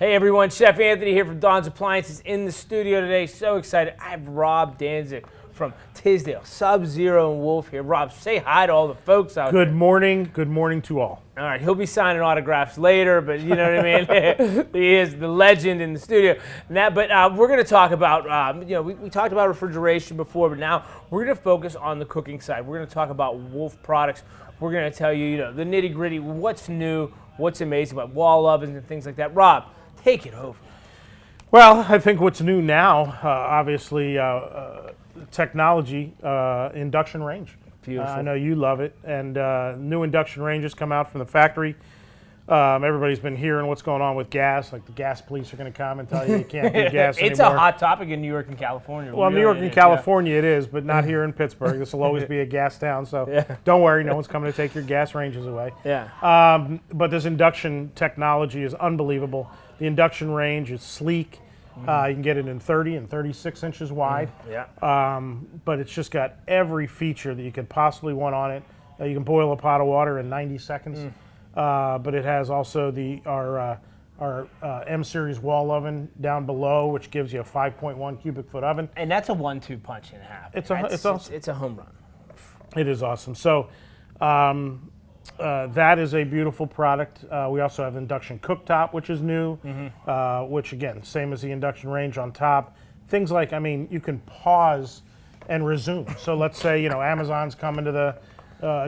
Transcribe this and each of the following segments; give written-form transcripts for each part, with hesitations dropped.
Hey everyone, Chef Anthony here from Don's Appliances in the studio today. So excited. I have Rob Danzik from Tisdel, Sub-Zero and Wolf here. Rob, say hi to all the folks out there. Good morning to all. All right, he'll be signing autographs later, but you know what I mean? He is the legend in the studio. But we're going to talk about, we talked about refrigeration before, but now we're going to focus on the cooking side. We're going to talk about Wolf products. We're going to tell you, the nitty gritty, what's new, what's amazing about wall ovens and things like that. Rob, take it over. Well, I think what's new now, obviously, technology, induction range. Beautiful. I know you love it, and new induction ranges come out from the factory. Everybody's been hearing what's going on with gas, like the gas police are going to come and tell you can't do gas It's anymore. a hot topic in New York and California. Well, Really, New York and is, California it is, but not here in Pittsburgh. This will always be a gas town, so don't worry, no one's coming to take your gas ranges away. Yeah. But this induction technology is unbelievable. The induction range is sleek. You can get it in 30 and 36 inches wide. But it's just got every feature that you could possibly want on it. You can boil a pot of water in 90 seconds. But it has also our M-Series wall oven down below, which gives you a 5.1 cubic foot oven. And that's a 1-2 punch and a half. It's a home run. It is awesome. So that is a beautiful product. We also have induction cooktop, which is new, which again, same as the induction range on top. Things like, you can pause and resume. So let's say, Amazon's coming to the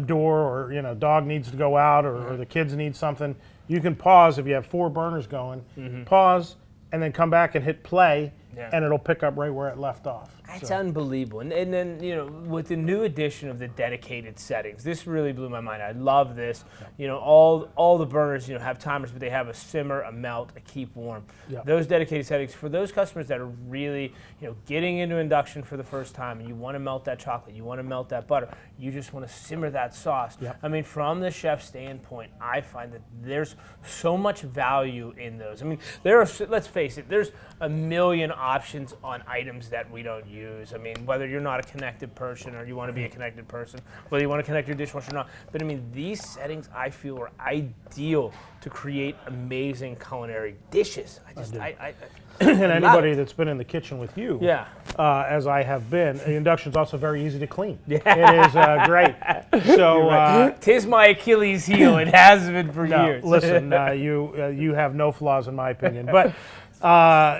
door, or dog needs to go out, or the kids need something. You can pause if you have 4 burners going, pause, and then come back and hit play, and it'll pick up right where it left off. That's unbelievable. And then, with the new addition of the dedicated settings, this really blew my mind. I love this. All the burners, have timers, but they have a simmer, a melt, a keep warm. Those dedicated settings, for those customers that are really, getting into induction for the first time, and you want to melt that chocolate, you want to melt that butter, you just want to simmer that sauce. From the chef's standpoint, I find that there's so much value in those. Let's face it, there's a million options on items that we don't use. Whether you're not a connected person or you want to be a connected person, whether you want to connect your dishwasher or not. But these settings I feel are ideal to create amazing culinary dishes. And anybody that's been in the kitchen with you, as I have been, the induction's also very easy to clean. It is great. So tis my Achilles heel. It has been for years. Listen, you have no flaws in my opinion, but.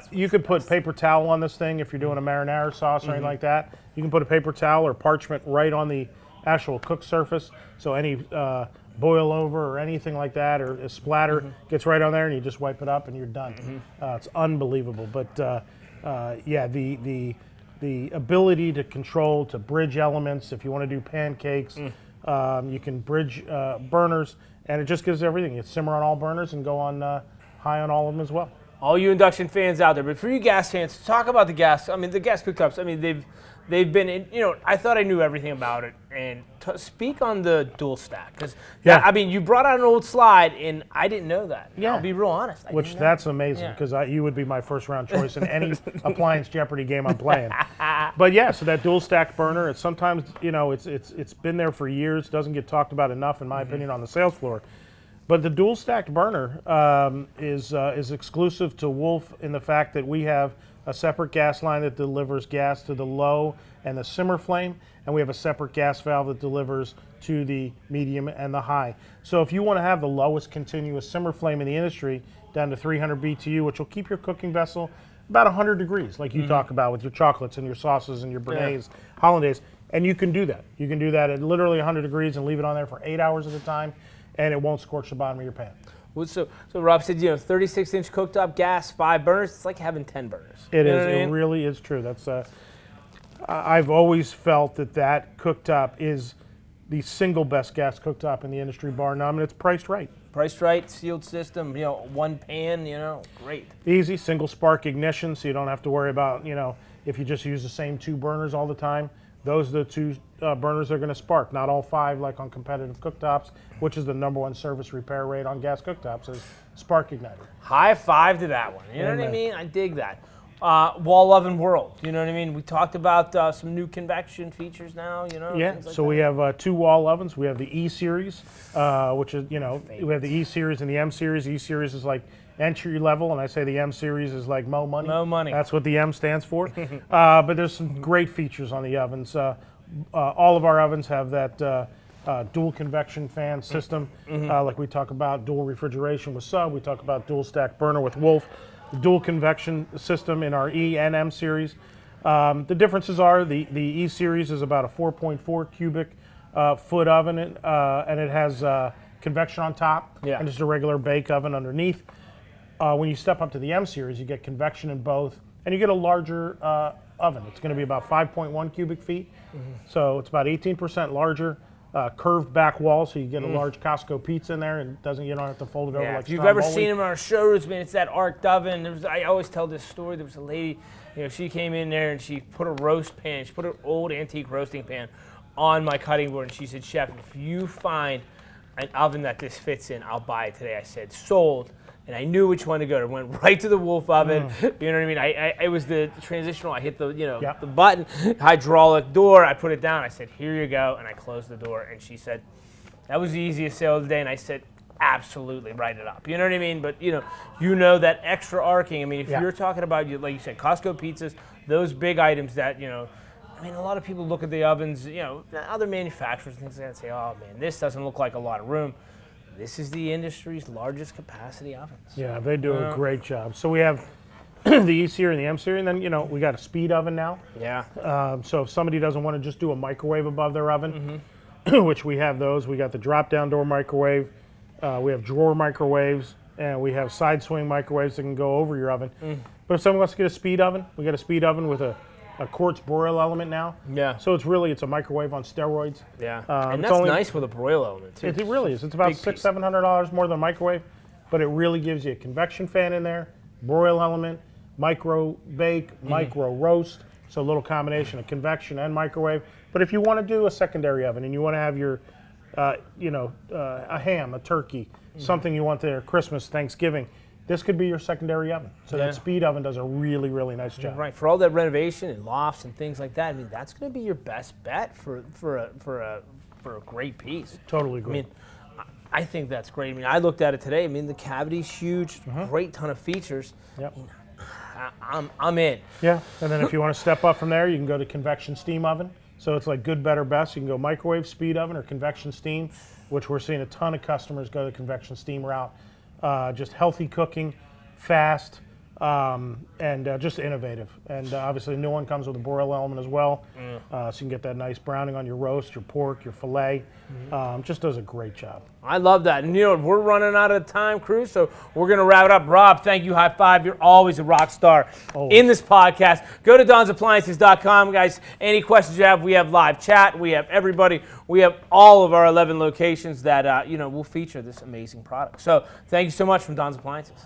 You could put paper towel on this thing if you're doing a marinara sauce or anything like that. You can put a paper towel or parchment right on the actual cook surface, so any boil over or anything like that or a splatter gets right on there, and you just wipe it up and you're done. It's unbelievable. But the ability to control, to bridge elements. If you want to do pancakes, you can bridge burners, and it just gives everything. You simmer on all burners and go on high on all of them as well. All you induction fans out there, but for you gas fans, talk about the gas. The gas cooktops. They've been in. I thought I knew everything about it. And speak on the dual stack, because you brought out an old slide, and I didn't know that. I'll be real honest. That's amazing, because you would be my first round choice in any appliance Jeopardy game I'm playing. But so that dual stack burner, it's sometimes it's been there for years. Doesn't get talked about enough, in my opinion, on the sales floor. But the dual stacked burner is exclusive to Wolf in the fact that we have a separate gas line that delivers gas to the low and the simmer flame, and we have a separate gas valve that delivers to the medium and the high. So if you want to have the lowest continuous simmer flame in the industry, down to 300 BTU, which will keep your cooking vessel about 100 degrees, like you talk about with your chocolates and your sauces and your béarnaise, hollandaise, and you can do that. You can do that at literally 100 degrees and leave it on there for 8 hours at a time, and it won't scorch the bottom of your pan. Well, so Rob said, 36-inch cooktop gas, 5 burners. It's like having 10 burners. It is. It really is true. That's. I've always felt that cooktop is the single best gas cooktop in the industry, bar none. It's priced right. Priced right, sealed system. One pan. Great. Easy, single spark ignition, so you don't have to worry about if you just use the same 2 burners all the time. Those are the 2 burners that are going to spark, not all 5 like on competitive cooktops, which is the #1 service repair rate on gas cooktops, is spark igniter. High five to that one. You know what I mean? I dig that. Wall oven world. You know what I mean? We talked about some new convection features now. So we have 2 wall ovens. We have the E series, which is we have the E series and the M series. E series is like entry level, and I say the M series is like Mo Money. Mo Money. That's what the M stands for. But there's some great features on the ovens. All of our ovens have that dual convection fan system, like we talk about dual refrigeration with Sub. We talk about dual stack burner with Wolf. The dual convection system in our E and M series. The differences are the E series is about a 4.4 cubic foot oven, and it has convection on top and just a regular bake oven underneath. When you step up to the M series, you get convection in both, and you get a larger oven. It's going to be about 5.1 cubic feet, so it's about 18% larger. Curved back wall, so you get a large Costco pizza in there, and you don't have to fold it over like if you've Stromboli. ever seen them in our showrooms, man, it's that arced oven. I always tell this story. There was a lady, she came in there and she put a roast pan, she put an old antique roasting pan on my cutting board, and she said, "Chef, if you find an oven that this fits in, I'll buy it today." I said, "Sold." And I knew which one to go to. Went right to the Wolf oven. You know what I mean? It was the transitional. I hit the the button, hydraulic door. I put it down. I said, "Here you go," and I closed the door. And she said, "That was the easiest sale of the day." And I said, "Absolutely, write it up." You know what I mean? But you know that extra arcing. I mean, if you're talking about like you said, Costco pizzas, those big items that I mean, a lot of people look at the ovens, other manufacturers and things like that and say, "Oh man, this doesn't look like a lot of room." This is the industry's largest capacity ovens. Yeah, they do a great job. So we have the E series and the M series, and then we got a speed oven now. Yeah. So if somebody doesn't want to just do a microwave above their oven, which we have those, we got the drop-down door microwave, we have drawer microwaves, and we have side swing microwaves that can go over your oven. But if someone wants to get a speed oven, we got a speed oven with a quartz broil element now. Yeah. So it's a microwave on steroids. Yeah. And that's nice with a broil element too. It really is. It's about $600-700 more than a microwave, but it really gives you a convection fan in there, broil element, micro bake, micro roast. So a little combination of convection and microwave. But if you want to do a secondary oven and you want to have your, a ham, a turkey, something you want there, Christmas, Thanksgiving, this could be your secondary oven. So that speed oven does a really, really nice job. Right. For all that renovation and lofts and things like that, I mean, that's going to be your best bet for a great piece. Totally agree. I mean, I think that's great. I mean, I looked at it today. I mean, the cavity's huge, great ton of features. Yep. I'm in. Yeah. And then if you want to step up from there, you can go to convection steam oven. So it's like good, better, best. You can go microwave, speed oven, or convection steam, which we're seeing a ton of customers go the convection steam route. Just healthy cooking, fast, and just innovative. And obviously, the new one comes with a broil element as well, so you can get that nice browning on your roast, your pork, your fillet. Just does a great job. I love that. And we're running out of time, crew, so we're going to wrap it up. Rob, thank you. High five. You're always a rock star in this podcast. Go to DonsAppliances.com, guys. Any questions you have, we have live chat. We have everybody. We have all of our 11 locations that, will feature this amazing product. So thank you so much from Don's Appliances.